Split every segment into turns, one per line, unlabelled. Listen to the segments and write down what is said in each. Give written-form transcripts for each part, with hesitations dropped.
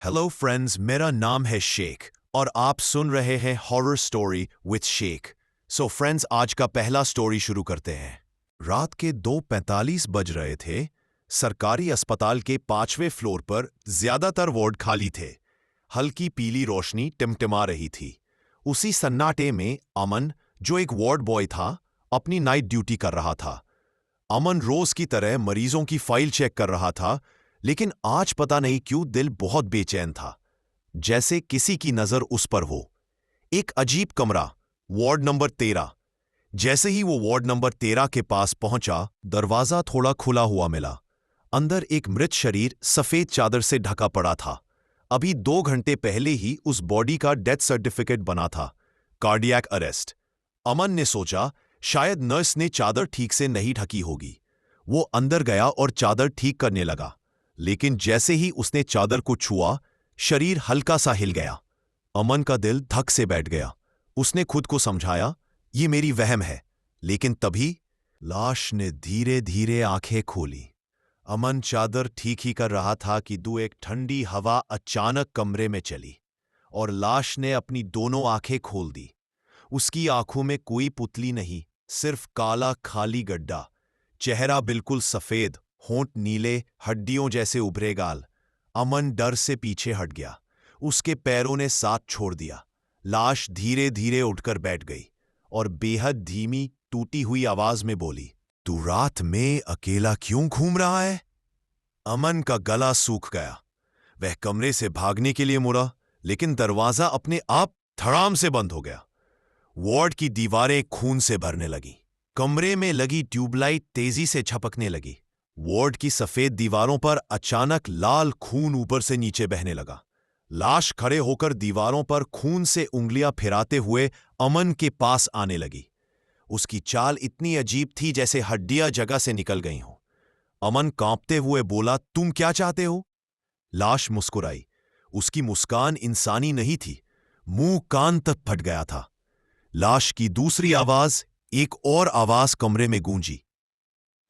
Hello friends, मेरा नाम है शेख और आप सुन रहे हैं horror story with Sheikh. So friends, आज का पहला स्टोरी शुरू करते हैं। रात के 2:45 बज रहे थे। सरकारी अस्पताल के 5वें फ्लोर पर ज्यादातर वार्ड खाली थे। हल्की पीली रोशनी टिमटिमा रही थी। उसी सन्नाटे में अमन, जो एक वार्ड बॉय था, अपनी नाइट ड्यूटी कर रहा था। अमन रोज की तरह मरीजों की फाइल चेक कर रहा था, लेकिन आज पता नहीं क्यों दिल बहुत बेचैन था, जैसे किसी की नजर उस पर हो। एक अजीब कमरा, वार्ड नंबर 13। जैसे ही वो वार्ड नंबर 13 के पास पहुंचा, दरवाजा थोड़ा खुला हुआ मिला। अंदर एक मृत शरीर सफेद चादर से ढका पड़ा था। अभी 2 घंटे पहले ही उस बॉडी का डेथ सर्टिफिकेट बना था, कार्डियक अरेस्ट। अमन ने सोचा शायद नर्स ने चादर ठीक से नहीं ढकी होगी। वो अंदर गया और चादर ठीक करने लगा, लेकिन जैसे ही उसने चादर को छुआ, शरीर हल्का सा हिल गया। अमन का दिल धक से बैठ गया। उसने खुद को समझाया, ये मेरी वहम है। लेकिन तभी लाश ने धीरे धीरे आंखें खोली। अमन चादर ठीक ही कर रहा था कि एक ठंडी हवा अचानक कमरे में चली और लाश ने अपनी दोनों आंखें खोल दी। उसकी आंखों में कोई पुतली नहीं, सिर्फ काला खाली गड्ढा। चेहरा बिल्कुल सफेद, होंठ नीले, हड्डियों जैसे उभरे गाल। अमन डर से पीछे हट गया। उसके पैरों ने साथ छोड़ दिया। लाश धीरे धीरे उठकर बैठ गई और बेहद धीमी टूटी हुई आवाज में बोली, तू रात में अकेला क्यों घूम रहा है? अमन का गला सूख गया। वह कमरे से भागने के लिए मुड़ा, लेकिन दरवाजा अपने आप धड़ाम से बंद हो गया। वार्ड की दीवारें खून से भरने लगी। कमरे में लगी ट्यूबलाइट तेजी से झपकने लगी। वार्ड की सफेद दीवारों पर अचानक लाल खून ऊपर से नीचे बहने लगा। लाश खड़े होकर दीवारों पर खून से उंगलियां फिराते हुए अमन के पास आने लगी। उसकी चाल इतनी अजीब थी जैसे हड्डियां जगह से निकल गई हों। अमन कांपते हुए बोला, तुम क्या चाहते हो? लाश मुस्कुराई। उसकी मुस्कान इंसानी नहीं थी, मुंह कान तक फट गया था। लाश की दूसरी आवाज, एक और आवाज कमरे में गूंजी,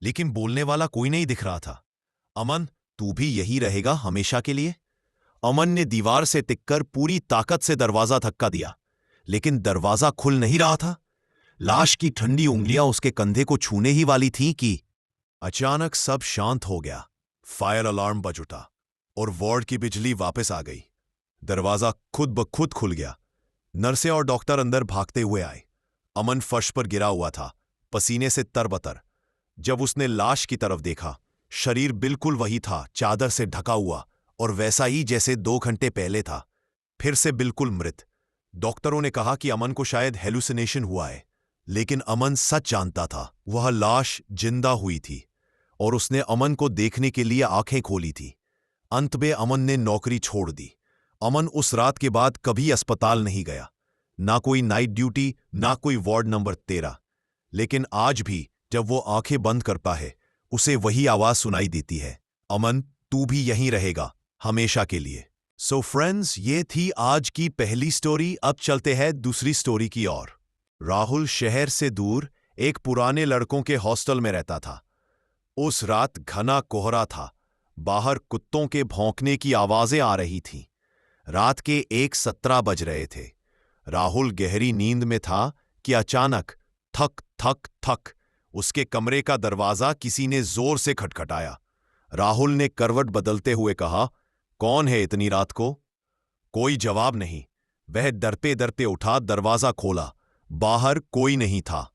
लेकिन बोलने वाला कोई नहीं दिख रहा था। अमन, तू भी यही रहेगा हमेशा के लिए? अमन ने दीवार से टिककर पूरी ताकत से दरवाजा धक्का दिया, लेकिन दरवाजा खुल नहीं रहा था। लाश की ठंडी उंगलियां उसके कंधे को छूने ही वाली थीं कि अचानक सब शांत हो गया। फायर अलार्म बज उठा और वार्ड की बिजली वापस आ गई। दरवाजा खुद ब खुद खुल गया। नर्सें और डॉक्टर अंदर भागते हुए आए। अमन फर्श पर गिरा हुआ था, पसीने से तरबतर। जब उसने लाश की तरफ देखा, शरीर बिल्कुल वही था, चादर से ढका हुआ और वैसा ही जैसे 2 घंटे पहले था, फिर से बिल्कुल मृत। डॉक्टरों ने कहा कि अमन को शायद हेलुसिनेशन हुआ है, लेकिन अमन सच जानता था, वह लाश जिंदा हुई थी और उसने अमन को देखने के लिए आंखें खोली थी। अंत में अमन ने नौकरी छोड़ दी। अमन उस रात के बाद कभी अस्पताल नहीं गया, ना कोई नाइट ड्यूटी, ना कोई वार्ड नंबर 13। लेकिन आज भी जब वो आंखें बंद करता है, उसे वही आवाज सुनाई देती है, अमन, तू भी यहीं रहेगा हमेशा के लिए। सो फ्रेंड्स, ये थी आज की पहली स्टोरी। अब चलते हैं दूसरी स्टोरी की ओर। राहुल शहर से दूर एक पुराने लड़कों के हॉस्टल में रहता था। उस रात घना कोहरा था। बाहर कुत्तों के भौंकने की आवाजें आ रही थीं। रात के 1:17 बज रहे थे। राहुल गहरी नींद में था कि अचानक थक थक थक उसके कमरे का दरवाजा किसी ने जोर से खटखटाया। राहुल ने करवट बदलते हुए कहा, कौन है इतनी रात को? कोई जवाब नहीं। वह डरते डरते उठा, दरवाजा खोला। बाहर कोई नहीं था।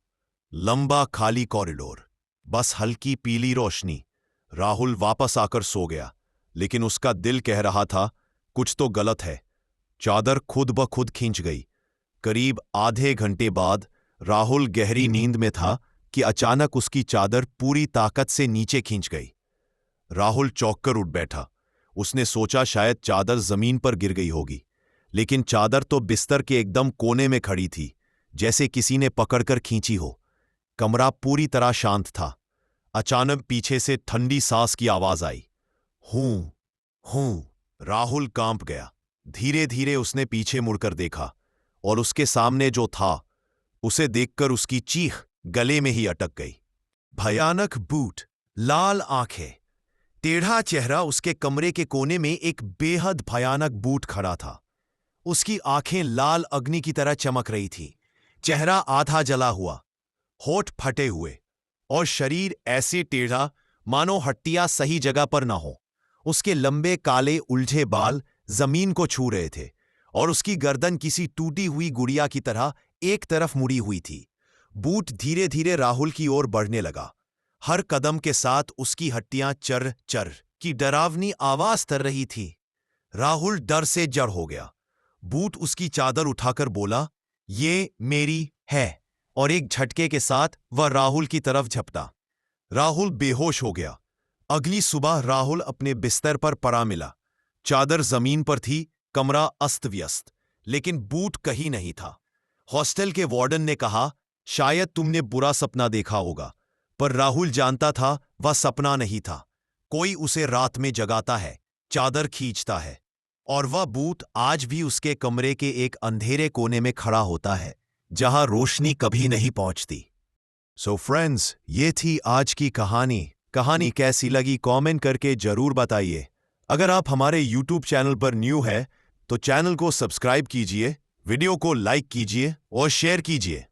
लंबा खाली कॉरिडोर, बस हल्की पीली रोशनी। राहुल वापस आकर सो गया, लेकिन उसका दिल कह रहा था, कुछ तो गलत है। चादर खुद ब खुद खींच गई। करीब आधे घंटे बाद राहुल गहरी नींद में था कि अचानक उसकी चादर पूरी ताकत से नीचे खींच गई। राहुल चौंककर उठ बैठा। उसने सोचा शायद चादर जमीन पर गिर गई होगी, लेकिन चादर तो बिस्तर के एकदम कोने में खड़ी थी, जैसे किसी ने पकड़कर खींची हो। कमरा पूरी तरह शांत था। अचानक पीछे से ठंडी सांस की आवाज आई, हूं हूं। राहुल कांप गया। धीरे धीरे उसने पीछे मुड़कर देखा और उसके सामने जो था, उसे देखकर उसकी चीख गले में ही अटक गई। भयानक बूट, लाल आंखें, टेढ़ा चेहरा उसके कमरे के कोने में एक बेहद भयानक बूट खड़ा था। उसकी आंखें लाल अग्नि की तरह चमक रही थी, चेहरा आधा जला हुआ, होठ फटे हुए और शरीर ऐसे टेढ़ा मानो हड्डियां सही जगह पर न हो। उसके लंबे काले उलझे बाल जमीन को छू रहे थे और उसकी गर्दन किसी टूटी हुई गुड़िया की तरह एक तरफ मुड़ी हुई थी। बूट धीरे धीरे राहुल की ओर बढ़ने लगा। हर कदम के साथ उसकी हड्डियां चर चर की डरावनी आवाज कर रही थी। राहुल डर से जड़ हो गया। बूट उसकी चादर उठाकर बोला, "ये मेरी है," और एक झटके के साथ वह राहुल की तरफ झपटा। राहुल बेहोश हो गया। अगली सुबह राहुल अपने बिस्तर पर पड़ा मिला। चादर जमीन पर थी, कमरा अस्त व्यस्त, लेकिन बूट कहीं नहीं था। हॉस्टल के वार्डन ने कहा, "शायद तुमने बुरा सपना देखा होगा," पर राहुल जानता था वह सपना नहीं था। कोई उसे रात में जगाता है, चादर खींचता है, और वह बूट आज भी उसके कमरे के एक अंधेरे कोने में खड़ा होता है, जहां रोशनी कभी नहीं पहुंचती। सो फ्रेंड्स, ये थी आज की कहानी। कहानी कैसी लगी कमेंट करके जरूर बताइए। अगर आप हमारे YouTube चैनल पर न्यू है तो चैनल को सब्सक्राइब कीजिए, वीडियो को लाइक कीजिए और शेयर कीजिए।